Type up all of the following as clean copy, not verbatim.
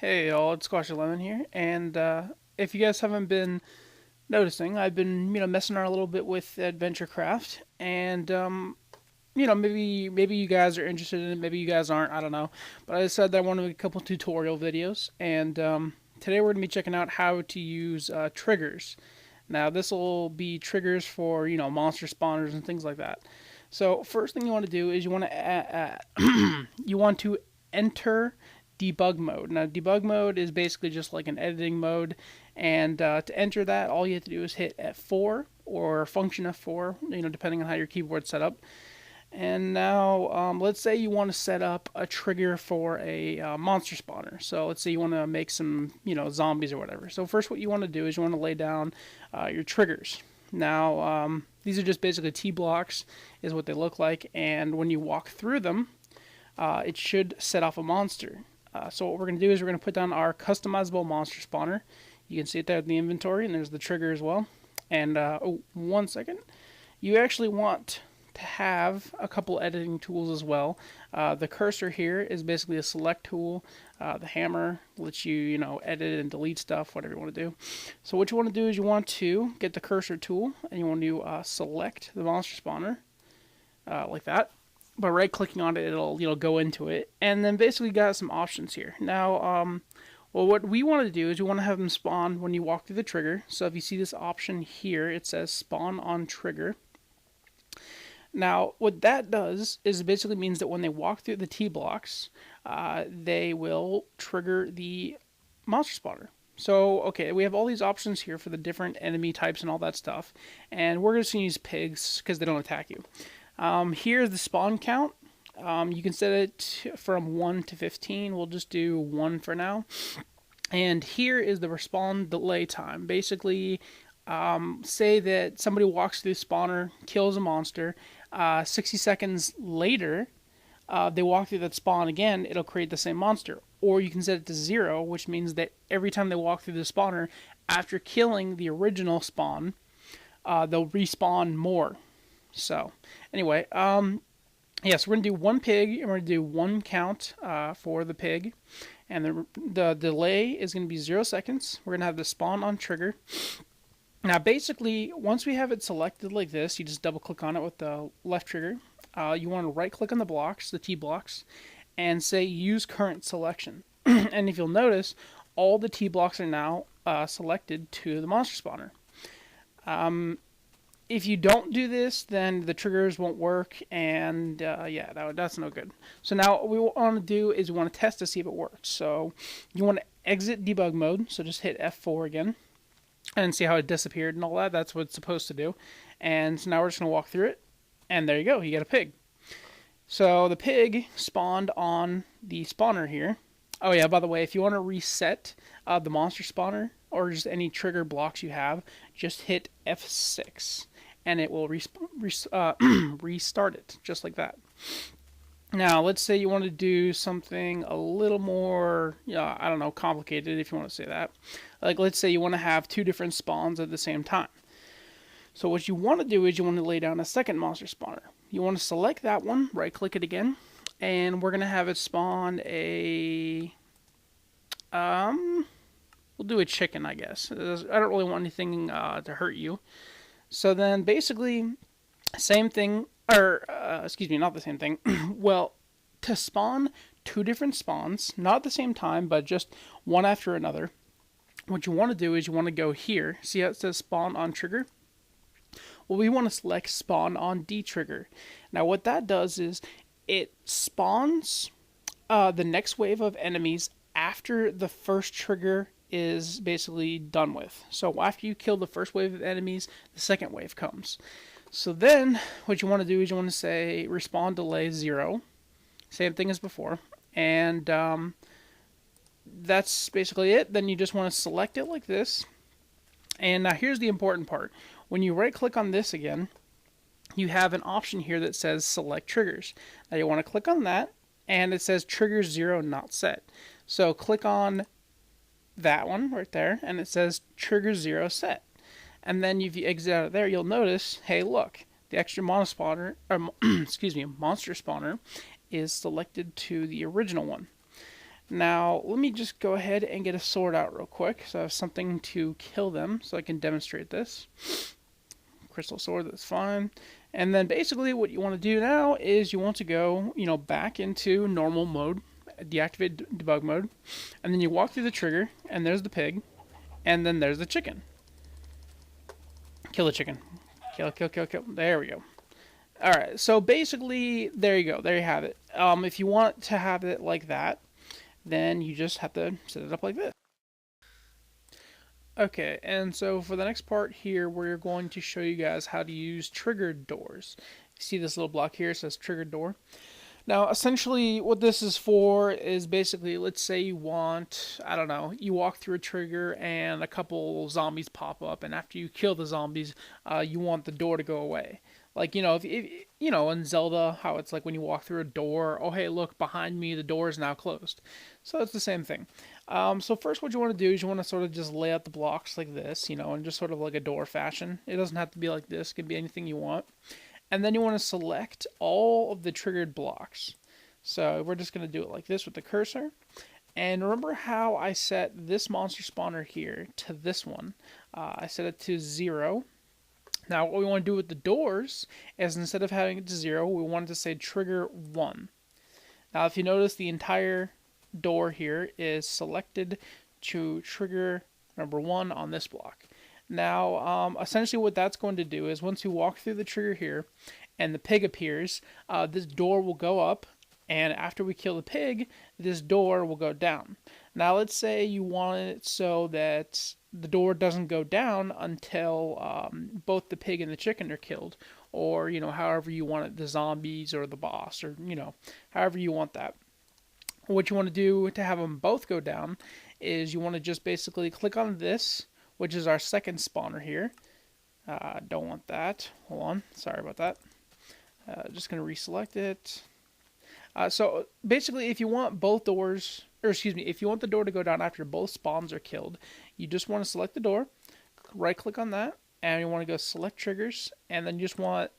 Hey all, it's Squash Lemon here, and if you guys haven't been noticing, I've been messing around a little bit with Adventurecraft, and maybe you guys are interested in it, maybe you guys aren't, I don't know, but I decided that I want to make a couple tutorial videos, and today we're gonna be checking out how to use triggers. Now this will be triggers for monster spawners and things like that. So first thing you want to do is you want to you want to enter debug mode. Now, debug mode is basically just like an editing mode, and to enter that, all you have to do is hit F4 or function F4, depending on how your keyboard's set up. And now, let's say you want to set up a trigger for a monster spawner. So let's say you want to make some, zombies or whatever. So first, what you want to do is you want to lay down your triggers. Now, these are just basically T blocks, is what they look like, and when you walk through them, it should set off a monster. So what we're going to do is we're going to put down our customizable monster spawner. You can see it there in the inventory, and there's the trigger as well. And, oh, 1 second. You actually want to have a couple editing tools as well. The cursor here is basically a select tool. The hammer lets you, edit and delete stuff, whatever you want to do. So what you want to do is you want to get the cursor tool, and you want to select the monster spawner, like that. By right-clicking on it, it'll go into it, and then basically got some options here. Now, well, what we want to do is we want to have them spawn when you walk through the trigger. So if you see this option here, it says spawn on trigger. Now, what that does is it basically means that when they walk through the T blocks, they will trigger the monster spawner. So, okay, we have all these options here for the different enemy types and all that stuff, and we're just going to use pigs because they don't attack you. Here's the spawn count. You can set it from 1 to 15. We'll just do 1 for now. And here is the respawn delay time. Basically, say that somebody walks through the spawner, kills a monster. 60 seconds later, they walk through that spawn again, it'll create the same monster. Or you can set it to 0, which means that every time they walk through the spawner, after killing the original spawn, they'll respawn more. So, anyway, yes, we're going to do 1 pig, and we're going to do 1 count for the pig. And the delay is going to be 0 seconds. We're going to have the spawn on trigger. Now, basically, once we have it selected like this, you just double-click on it with the left trigger. You want to right-click on the blocks, the T blocks, and say Use Current Selection. And if you'll notice, all the T blocks are now selected to the monster spawner. If you don't do this, then the triggers won't work, and yeah, that's no good. So now what we want to do is we want to test to see if it works. So you want to exit debug mode, so just hit F4 again, and see how it disappeared and all that. That's what it's supposed to do. And so now we're just going to walk through it, and there you go, you get a pig. So the pig spawned on the spawner here. Oh yeah, by the way, if you want to reset the monster spawner, or just any trigger blocks you have, just hit F6. And it will restart it, just like that. Now, let's say you want to do something a little more, I don't know, complicated, if you want to say that. Like, let's say you want to have 2 different spawns at the same time. So what you want to do is you want to lay down a second monster spawner. You want to select that one, right-click it again, and we're going to have it spawn a... we'll do a chicken, I guess. I don't really want anything to hurt you. So then basically, same thing, or excuse me, not the same thing. Well, to spawn 2 different spawns, not at the same time, but just one after another, what you want to do is you want to go here. See how it says spawn on trigger? Well, we want to select spawn on D-trigger. Now what that does is it spawns the next wave of enemies after the first trigger is basically done with. So after you kill the first wave of enemies, the second wave comes. So then what you want to do is you want to say respawn delay 0. Same thing as before. And that's basically it. Then you just want to select it like this. And now here's the important part. When you right click on this again, you have an option here that says select triggers. Now you want to click on that, and it says trigger 0 not set. So click on that one right there, and it says trigger 0 set. And then if you exit out of there, you'll notice, hey, look, the extra monster spawner, or, excuse me, monster spawner is selected to the original one. Now, let me just go ahead and get a sword out real quick so I have something to kill them so I can demonstrate this. Crystal sword, that's fine. And then basically what you want to do now is you want to go, back into normal mode, deactivate debug mode, and then you walk through the trigger, and there's the pig, and then there's the chicken. Kill the chicken. Kill, kill, kill, kill. There we go. Alright, so basically, there you go. There you have it. If you want to have it like that, then you just have to set it up like this. Okay, and so for the next part here, we're going to show you guys how to use triggered doors. You see this little block here, it says triggered door. Now, essentially, what this is for is basically, let's say you want, I don't know, you walk through a trigger and a couple zombies pop up, and after you kill the zombies, you want the door to go away. Like, if in Zelda, how it's like when you walk through a door, oh, hey, look, behind me, the door is now closed. So it's the same thing. So first what you want to do is you want to sort of just lay out the blocks like this, and just sort of like a door fashion. It doesn't have to be like this. It can be anything you want. And then you want to select all of the triggered blocks. So we're just going to do it like this with the cursor. And remember how I set this monster spawner here to this one. I set it to 0. Now what we want to do with the doors is instead of having it to 0, we want it to say trigger 1. Now if you notice, the entire door here is selected to trigger number 1 on this block. Now, essentially what that's going to do is once you walk through the trigger here and the pig appears, this door will go up, and after we kill the pig, this door will go down. Now, let's say you want it so that the door doesn't go down until both the pig and the chicken are killed, or, however you want it, the zombies or the boss, or, however you want that. What you want to do to have them both go down is you want to just basically click on this, which is our second spawner here. Don't want that. Hold on. Sorry about that. Just going to reselect it. So basically, if you want both doors, if you want the door to go down after both spawns are killed, you just want to select the door, right click on that, and you want to go select triggers, and then you just want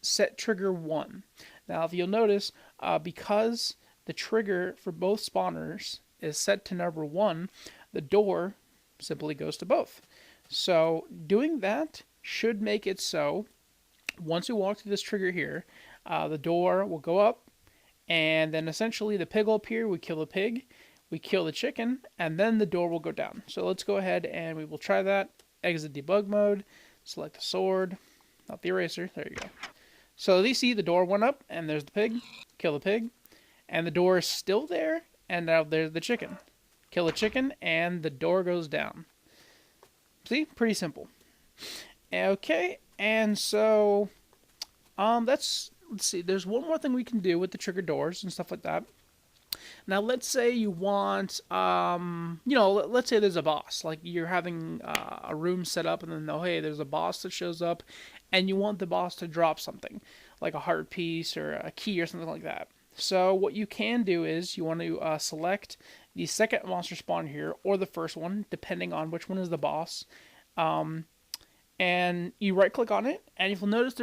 set trigger 1. Now, if you'll notice, because the trigger for both spawners is set to number 1, the door simply goes to both. So doing that should make it so once we walk through this trigger here, the door will go up, and then essentially the pig will appear. We kill the pig, we kill the chicken, and then the door will go down. So let's go ahead and we will try that. Exit debug mode, select the sword, not the eraser, there you go. So you see the door went up, and there's the pig, kill the pig, and the door is still there, and now there's the chicken. Kill the chicken, and the door goes down. See? Pretty simple. Okay, and so let's see. There's one more thing we can do with the trigger doors and stuff like that. Now, let's say you want, let's say there's a boss. Like, you're having a room set up, and then, oh, hey, there's a boss that shows up, and you want the boss to drop something, like a heart piece or a key or something like that. So what you can do is you want to select the second monster spawn here, or the first one, depending on which one is the boss. And you right click on it, and if you'll notice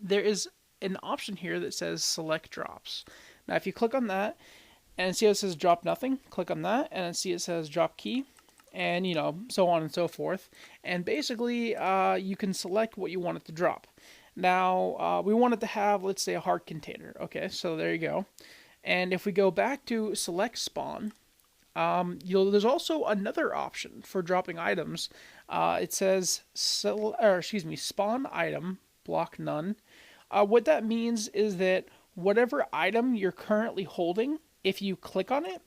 there is an option here that says select drops. Now if you click on that and see how it says drop nothing, click on that and see it says drop key, and so on and so forth. And basically you can select what you want it to drop. Now we want it to have, let's say, a heart container. Okay, so there you go. And if we go back to select spawn, there's also another option for dropping items. It says spawn item block none. What that means is that whatever item you're currently holding, if you click on it,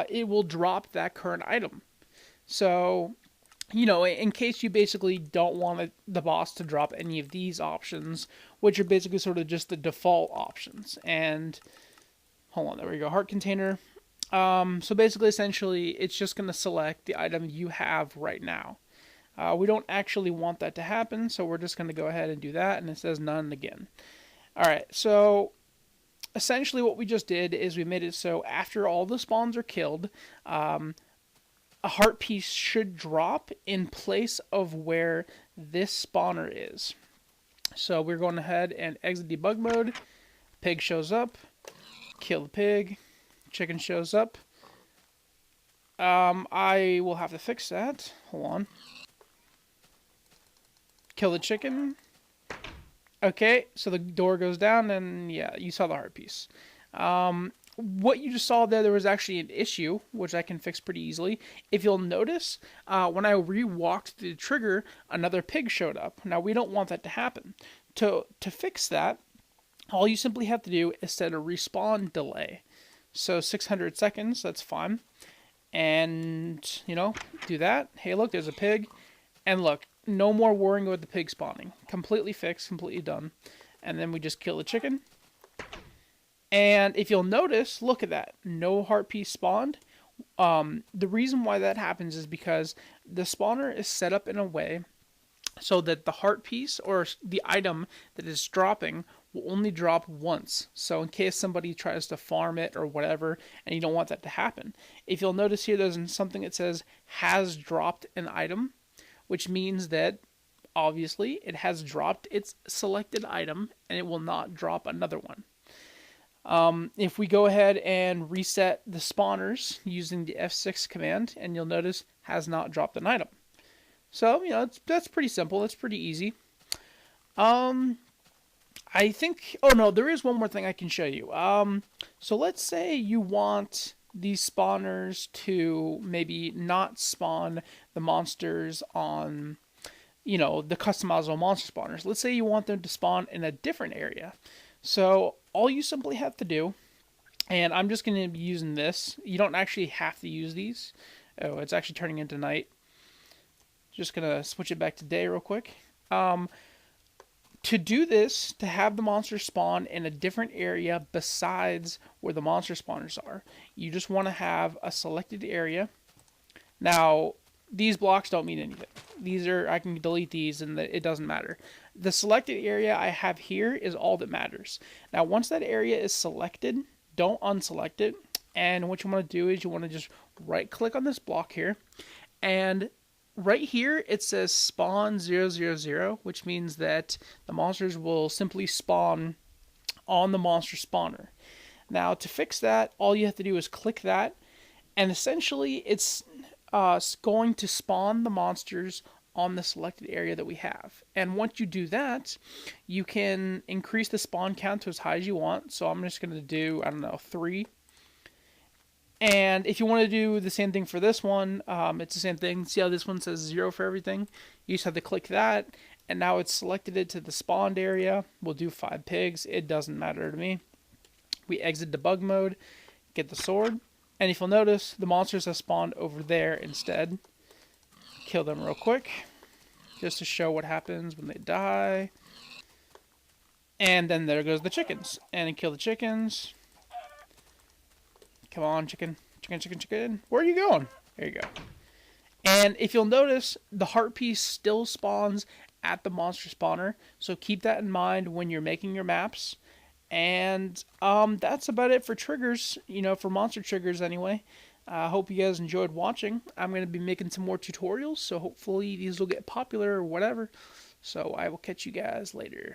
it will drop that current item. So, in case you basically don't want the boss to drop any of these options, which are basically sort of just the default options. And hold on, there we go, heart container. So basically, essentially, it's just going to select the item you have right now. We don't actually want that to happen, so we're just going to go ahead and do that, and it says none again. Alright, so essentially what we just did is we made it so after all the spawns are killed, a heart piece should drop in place of where this spawner is. So we're going ahead and exit debug mode, pig shows up, kill the pig, chicken shows up. I will have to fix that. Hold on. Kill the chicken. Okay, so the door goes down, and yeah, you saw the heart piece. What you just saw there was actually an issue, which I can fix pretty easily. If you'll notice, when I re-walked the trigger, another pig showed up. Now, we don't want that to happen. To fix that, all you simply have to do is set a respawn delay. So 600 seconds, that's fine. And, do that. Hey, look, there's a pig. And look, no more worrying about the pig spawning. Completely fixed, completely done. And then we just kill the chicken. And if you'll notice, look at that. No heart piece spawned. The reason why that happens is because the spawner is set up in a way so that the heart piece or the item that is dropping will only drop once. So in case somebody tries to farm it or whatever, and you don't want that to happen. If you'll notice here, there's something that says has dropped an item, which means that obviously it has dropped its selected item and it will not drop another one. If we go ahead and reset the spawners using the F6 command, and you'll notice has not dropped an item. So, that's pretty simple. That's pretty easy. I think, oh no, there is one more thing I can show you. So let's say you want these spawners to maybe not spawn the monsters on, the customizable monster spawners. Let's say you want them to spawn in a different area. So all you simply have to do, and I'm just going to be using this. You don't actually have to use these. Oh, it's actually turning into night. Just going to switch it back to day real quick. To do this, to have the monster spawn in a different area besides where the monster spawners are, you just want to have a selected area. Now, these blocks don't mean anything. I can delete these and it doesn't matter. The selected area I have here is all that matters. Now, once that area is selected, don't unselect it. And what you want to do is you want to just right click on this block here, and right here it says spawn 000, which means that the monsters will simply spawn on the monster spawner. Now, to fix that, all you have to do is click that, and essentially it's going to spawn the monsters on the selected area that we have. And once you do that, you can increase the spawn count to as high as you want. So I'm just going to do, 3. And if you want to do the same thing for this one, it's the same thing. See how this one says 0 for everything? You just have to click that, and now it's selected it to the spawned area. We'll do 5 pigs. It doesn't matter to me. We exit debug mode, get the sword, and if you'll notice, the monsters have spawned over there instead. Kill them real quick, just to show what happens when they die. And then there goes the chickens. And kill the chickens. Come on, chicken. Chicken. Where are you going? There you go. And if you'll notice, the heart piece still spawns at the monster spawner. So keep that in mind when you're making your maps. And that's about it for triggers, for monster triggers anyway. I hope you guys enjoyed watching. I'm going to be making some more tutorials, so hopefully these will get popular or whatever. So I will catch you guys later.